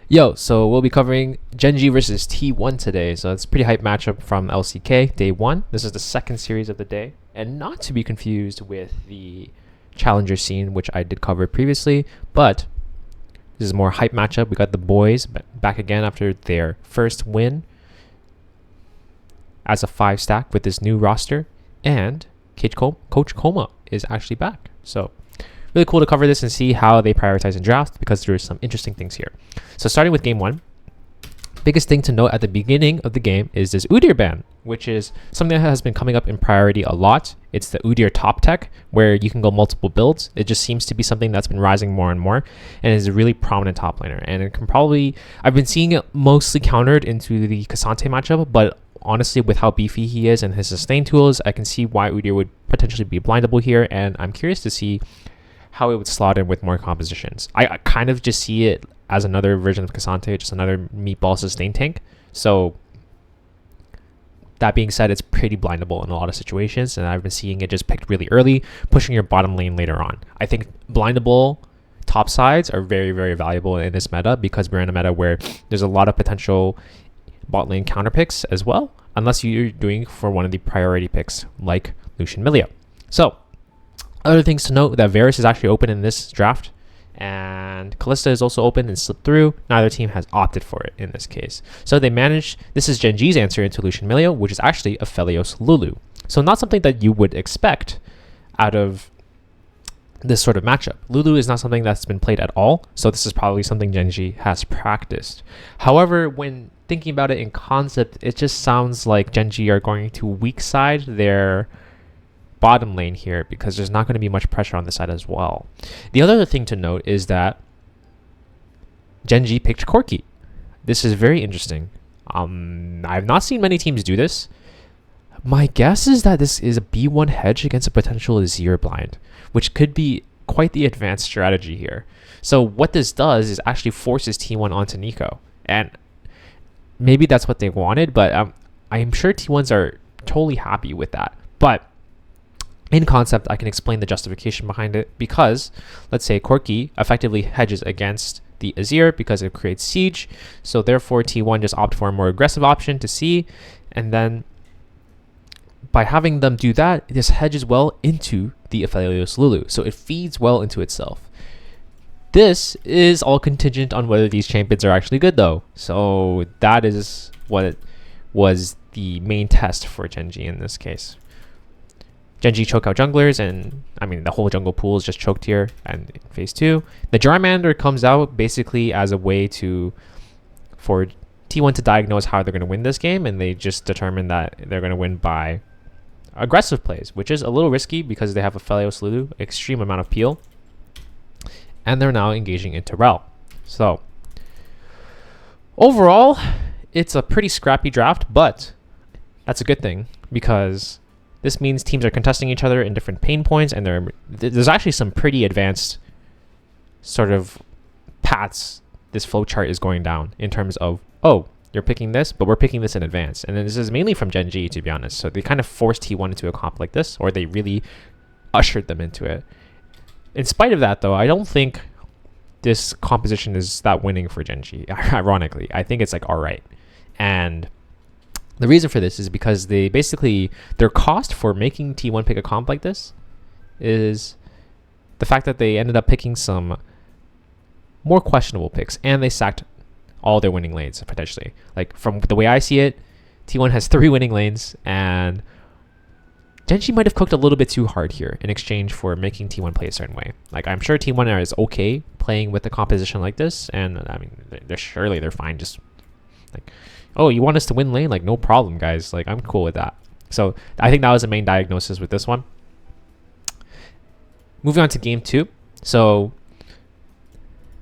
Yo, so we'll be covering Gen.G versus T1 today. So it's a pretty hype matchup from LCK day one. This is the second series of the day, and not to be confused with the challenger scene, which I did cover previously. But this is a more hype matchup. We got the boys back again after their first win as a 5-stack with this new roster, and Coach Koma is actually back. So really cool to cover this and see how they prioritize in draft, because there's some interesting things here. So starting with game one, biggest thing to note at the beginning of the game is this Udyr ban, which is something that has been coming up in priority a lot. It's the Udyr top tech, where you can go multiple builds. It just seems to be something that's been rising more and more, and is a really prominent top laner. And it can probably, I've been seeing it mostly countered into the K'Sante matchup, but honestly, with how beefy he is and his sustain tools, I can see why Udyr would potentially be blindable here, and I'm curious to see how it would slot in with more compositions. I kind of just see it as another version of K'Sante, just another meatball sustain tank. So that being said, it's pretty blindable in a lot of situations, and I've been seeing it just picked really early, pushing your bottom lane later on. I think blindable top sides are very, very valuable in this meta, because we're in a meta where there's a lot of potential bot lane counter picks as well, unless you're doing for one of the priority picks like Lucian Millia. So other things to note, that Varus is actually open in this draft, and Kalista is also open and slipped through. Neither team has opted for it in this case. So they managed, this is Gen.G's answer into Lucian Millia, which is actually Aphelios Lulu. So not something that you would expect out of this sort of matchup. Lulu is not something that's been played at all, so this is probably something Gen.G has practiced. However, when thinking about it in concept, it just sounds like Gen.G are going to weak side their bottom lane here, because there's not going to be much pressure on the side as well. The other thing to note is that Gen.G picked Corki. This is very interesting. I've not seen many teams do this. My guess is that this is a B1 hedge against a potential Azir blind, which could be quite the advanced strategy here. So what this does is actually forces T1 onto Neeko, and maybe that's what they wanted, but I'm sure T1s are totally happy with that. But in concept, I can explain the justification behind it, because let's say Corki effectively hedges against the Azir because it creates siege, so therefore T1 just opt for a more aggressive option to C, and then by having them do that, this hedges well into the Aphelios Lulu, so it feeds well into itself. This is all contingent on whether these champions are actually good though, so that is what was the main test for Gen.G in this case. Gen.G choke out junglers, and I mean the whole jungle pool is just choked here. And in phase 2, the Jarmander comes out basically as a way for T1 to diagnose how they're going to win this game, and they just determine that they're going to win by aggressive plays, which is a little risky because they have a Aphelios Lulu, extreme amount of peel, and they're now engaging into Rell. So overall, it's a pretty scrappy draft, but that's a good thing, because this means teams are contesting each other in different pain points, and there's actually some pretty advanced sort of paths this flowchart is going down in terms of, oh, you're picking this, but we're picking this in advance. And then this is mainly from Gen.G, to be honest. So they kind of forced T1 into a comp like this, or they really ushered them into it. In spite of that, though, I don't think this composition is that winning for Gen.G. Ironically, I think it's like all right. And the reason for this is because they basically, their cost for making T1 pick a comp like this is the fact that they ended up picking some more questionable picks, and they sacked all their winning lanes potentially. Like, from the way I see it, T1 has 3 winning lanes, and Gen.G might have cooked a little bit too hard here in exchange for making T1 play a certain way. Like, I'm sure T1 is okay playing with a composition like this, and I mean, they're fine just like, oh, you want us to win lane? Like, no problem, guys. Like, I'm cool with that. So I think that was the main diagnosis with this one. Moving on to game 2. So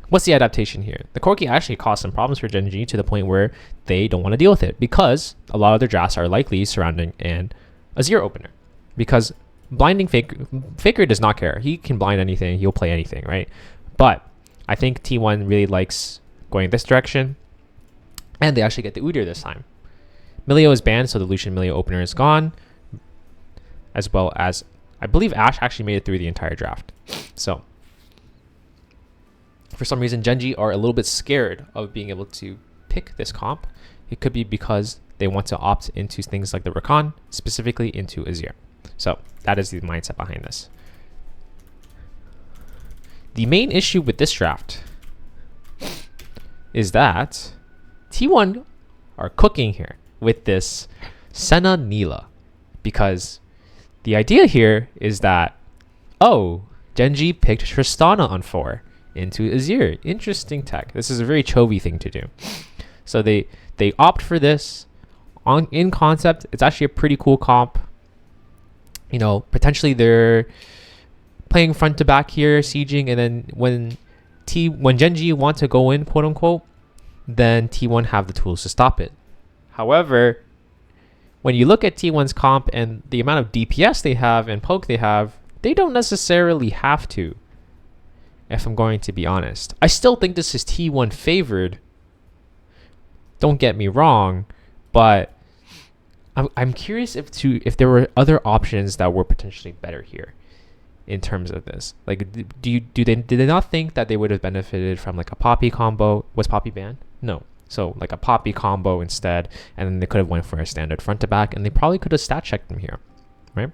what's the adaptation here? The Corki actually caused some problems for Gen.G to the point where they don't want to deal with it, because a lot of their drafts are likely surrounding an Azir opener. Because blinding Faker does not care. He can blind anything. He'll play anything, right? But I think T1 really likes going this direction, and they actually get the Udyr this time. Milio is banned, so the Lucian Milio opener is gone, as well as, I believe Ashe actually made it through the entire draft. So for some reason, Gen.G are a little bit scared of being able to pick this comp. It could be because they want to opt into things like the Rakan, specifically into Azir. So that is the mindset behind this. The main issue with this draft is that T1 are cooking here with this Senna Nilah, because the idea here is that, oh, Gen.G picked Tristana on 4 into Azir. Interesting tech. This is a very Chovy thing to do. So they opt for this. In concept, it's actually a pretty cool comp. You know, potentially they're playing front to back here, sieging, and then when Gen.G want to go in, quote unquote, then T1 have the tools to stop it. However, when you look at T1's comp and the amount of DPS they have and poke they have, they don't necessarily have to, if I'm going to be honest. I still think this is T1 favored. Don't get me wrong, but I'm curious if there were other options that were potentially better here in terms of this. Like, did they not think that they would have benefited from like a Poppy combo? Was Poppy banned? No. So like a Poppy combo instead, and then they could have went for a standard front to back, and they probably could have stat checked them here, right?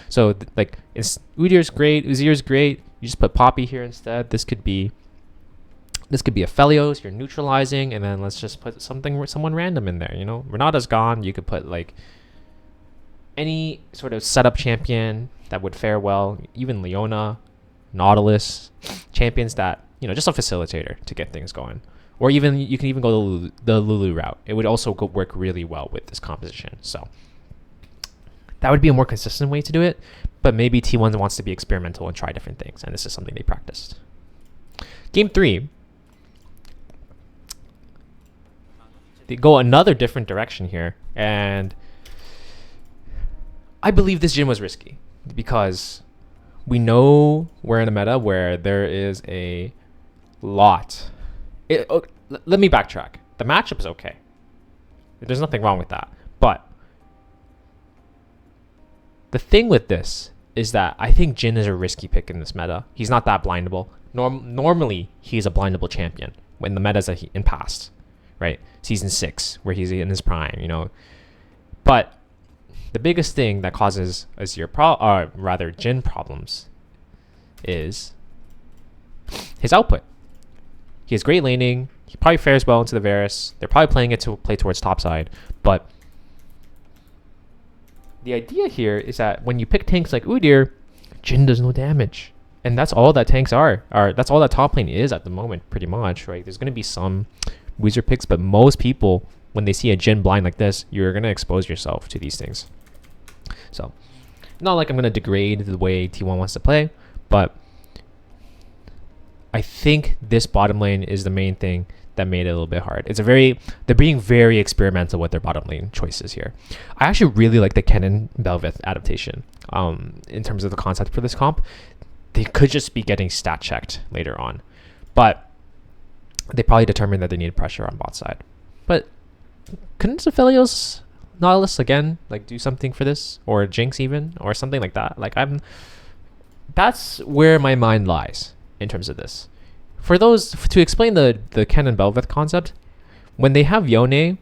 So like, Udyr's great, Uzyr's great. You just put Poppy here instead. This could be a Felios. You're neutralizing, and then let's just put someone random in there. You know, Renata's gone. You could put like any sort of setup champion that would fare well. Even Leona, Nautilus, champions that, you know, just a facilitator to get things going. Or even you can even go the Lulu route. It would also work really well with this composition. So that would be a more consistent way to do it. But maybe T1 wants to be experimental and try different things, and this is something they practiced. Game 3, they go another different direction here, and I believe this Jhin was risky because we know we're in a meta where there is a lot. Let me backtrack. The matchup is okay. There's nothing wrong with that. But the thing with this is that I think Jhin is a risky pick in this meta. He's not that blindable. Normally, he's a blindable champion when the metas in past, right? Season 6, where he's in his prime, you know. But the biggest thing that causes Jhin problems is his output. He has great laning. He probably fares well into the Varus. They're probably playing it to play towards top side. But the idea here is that when you pick tanks like Udyr, Jhin does no damage. And that's all that tanks are. That's all that top lane is at the moment, pretty much, right? There's going to be some Wizard picks, but most people, when they see a Jhin blind like this, you're going to expose yourself to these things. So, not like I'm going to degrade the way T1 wants to play, but I think this bottom lane is the main thing that made it a little bit hard. They're being very experimental with their bottom lane choices here. I actually really like the Kennen Bel'Veth adaptation. In terms of the concept for this comp, they could just be getting stat checked later on, but they probably determined that they needed pressure on bot side. But couldn't Aphelios Nautilus again like do something for this, or Jinx even, or something like that? Like that's where my mind lies in terms of this. For those to explain the Kennen Bel'Veth concept, when they have Yone and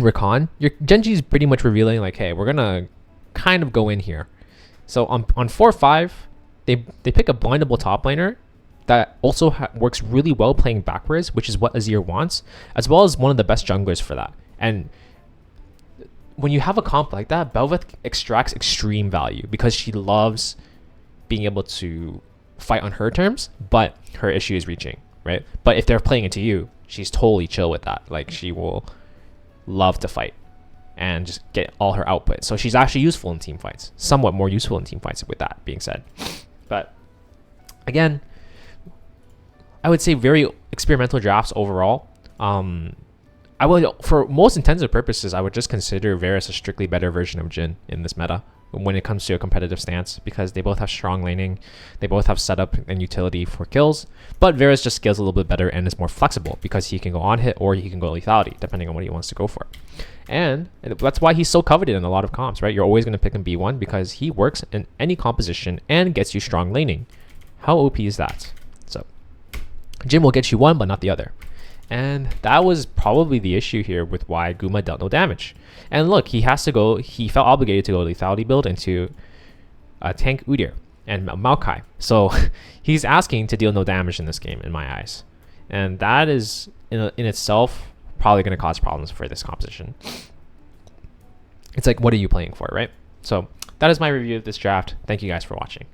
Rakan, your Gen.G is pretty much revealing like, hey, we're gonna kind of go in here. So on 4-5, they pick a blindable top laner that also works really well playing backwards, which is what Azir wants, as well as one of the best junglers for that. And when you have a comp like that, Bel'Veth extracts extreme value because she loves being able to fight on her terms, but her issue is reaching, right? But if they're playing into you, she's totally chill with that. Like, she will love to fight and just get all her output. So she's actually useful in team fights, somewhat more useful in team fights with that being said. But again, I would say very experimental drafts overall. I would, for most intents purposes, I would just consider Varus a strictly better version of Jhin in this meta when it comes to a competitive stance, because they both have strong laning, they both have setup and utility for kills, but Varus just scales a little bit better and is more flexible because he can go on hit or he can go lethality depending on what he wants to go for. And that's why he's so coveted in a lot of comps, right? You're always going to pick him B1 because he works in any composition and gets you strong laning. How OP is that? So Jhin will get you one, but not the other. And that was probably the issue here with why Guma dealt no damage. And look, he felt obligated to go lethality build into tank Udyr and Maokai. So he's asking to deal no damage in this game, in my eyes. And that is, in itself, probably going to cause problems for this composition. It's like, what are you playing for, right? So that is my review of this draft. Thank you guys for watching.